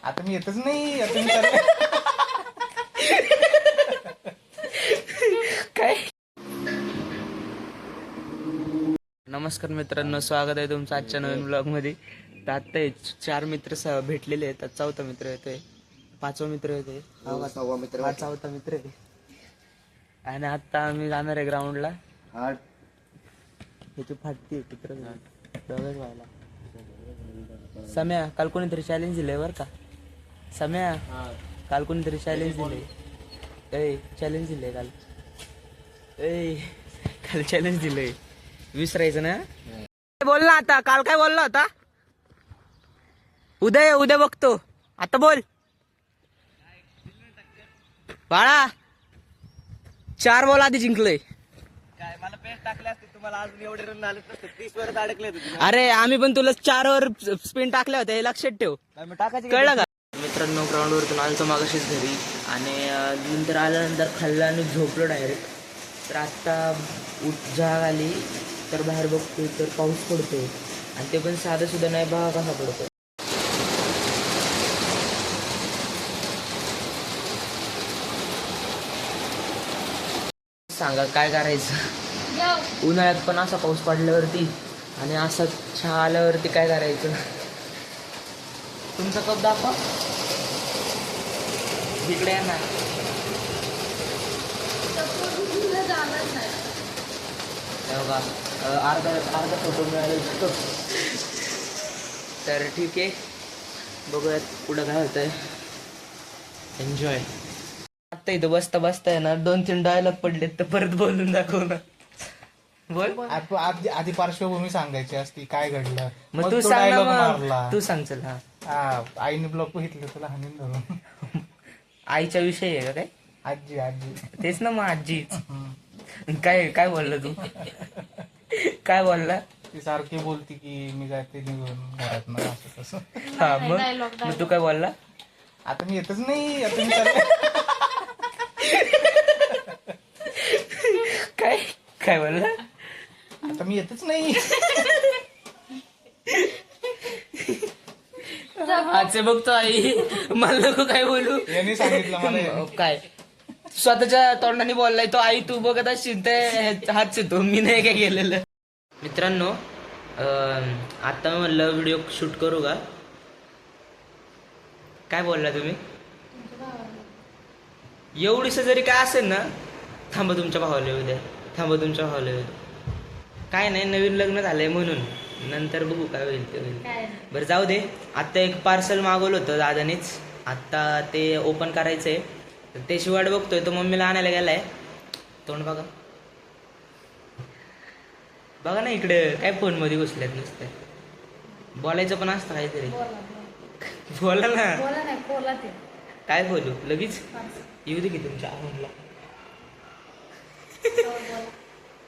आता मी येतच नाही. आता मी चालले. काय? नमस्कार मित्रांनो, स्वागत आहे तुमचं आजच्या नवीन ब्लॉग मध्ये. तर आता हे 4 मित्र भेटलेले आहेत. आता 4था मित्र येतोय, 5वा मित्र येतोय, 6वा मित्र, हा 4था मित्र आहे. आणि आता आम्ही जाणार आहे ग्राउंडला. ह्याची फाटती चित्र डोळ्यात व्हायला. सम्या, काल कोणीतरी चॅलेंज दिलंय बर का. सम्या, काल कोणीतरी चॅलेंज दिलंय. चॅलेंज दिलंय काल. काल चॅलेंज दिलंय, विसरायचं ना. बोल ना आता, काल काय बोलला होता? उद्या बघतो. आता बोल बाळा. 4 बॉल आधी जिंकलोय. काय मला पेस्ट टाकले असते तुम्हाला अजून एवढे रन आले नसते. 30 वर अडकले होते. अरे आम्ही पण तुला 4 वर स्पिन टाकल्या होत्या, हे लक्षात ठेव. टाकायचे कळलं का मित्रांनो? ग्राउंड वरतून आलो मागाशीच घरी, आणि नंतर आल्यानंतर खाल्लं आणि झोपलो डायरेक्ट. तर आता जाग आली तर बाहेर बघतोय तर पाऊस पडतोय, आणि ते पण साधं सुद्धा नाही, बघा कसा पडतोय. सांगा काय करायचं? उन्हाळ्यात पण असा पाऊस पडल्यावरती आणि असा चहा आल्यावरती काय करायचं? तुमचा कप दाखवा इकडे आहे ना. बघा, अर्धा फोटो मिळाला. तर ठीक आहे, बघूयात पुढं काय होतंय. एन्जॉय. आता इथं बसता आहे ना 2-3 डायलॉग पडलेत, तर परत बोलून दाखव ना. बोल. आधी पार्श्वभूमी सांगायची असती, काय घडलं. मग तू तो सांग ना, डायलॉग मग मारला. तू सांग. चल. हा, आईने ब्लॉक बघितलं तुला हानीन धरून. आईच्या विषयी आहे का काय? आजी. तेच ना, मग आजीच. काय बोलला तू? काय बोलला? ती सारखी बोलती की मी जाते निघून घरात ना, असं तसं. हा, मग तू काय बोलला? आता मी येतच नाही. आता मी चालले. काय बोलला? आता मी येतच नाही. हाचे बघतो आई, मला नको काय बोलू. यांनी सांगितलं मला. काय स्वतःच्या तोंडाने बोललाय तो. आई तू बघत असशील ते हाच येतो, मी नाही काय केलेलं. मित्रांनो, आता मी म्हणलं व्हिडिओ शूट करू का? काय बोलला तुम्ही? एवढीस जरी काय असेल ना, थांबा तुमच्या भावाला येऊ द्या. काय नाही, नवीन लग्न झालंय म्हणून, नंतर बघू काय होईल ते होईल. बरं जाऊ दे. आता एक पार्सल मागवलं होतं दादानीच, आता ते ओपन करायचंय. तर त्याची वाट बघतोय, तो मम्मीला आणायला गेलाय. तोंड बघा ना इकडे, काय फोन मध्ये घुसल्यात नुसते. बोलायचं पण असतं काहीतरी. बोला ना. काय बोलू लगेच? येऊ दे की तुमच्या आवडला.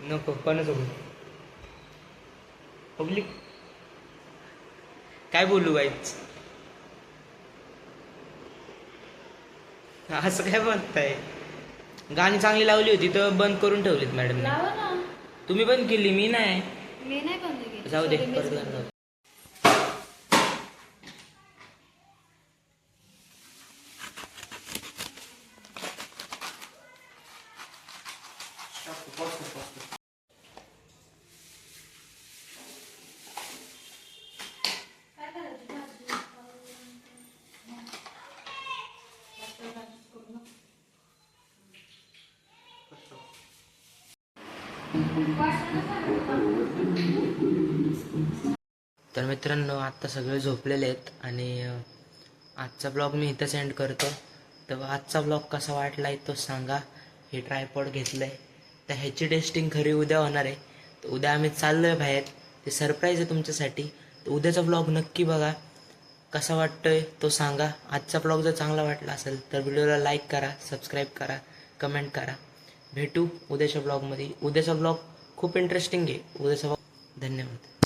नको, कोणासोबत पब्लिक काय बोलू गाईच? असं काय बोलताय? गाणी चांगली लावली होती तर बंद करून ठेवलीत मॅडम. तुम्ही बंद केली, मी नाही. जाऊ दे, परत गाणं. तर मित्रांनो, आता सगळे झोपलेले आहेत, आणि आजचा ब्लॉग मी इथंच एंड करतो. तर आजचा ब्लॉग कसा वाटला तो सांगा. हे ट्रायपॉड घेतलं आहे, तर ह्याची टेस्टिंग खरी उद्या होणार आहे. तर उद्या आम्ही चाललो आहे बाहेर, ते सरप्राईज आहे तुमच्यासाठी. तर उद्याचा ब्लॉग नक्की बघा. कसा वाटतोय तो सांगा. आजचा ब्लॉग जर चांगला वाटला असेल तर व्हिडिओला लाईक करा, सबस्क्राईब करा, कमेंट करा. भेटू उद्याच्या ब्लॉगमध्ये. उद्याचा ब्लॉग खूप इंटरेस्टिंग आहे. उद्याचा ब्लॉग. धन्यवाद.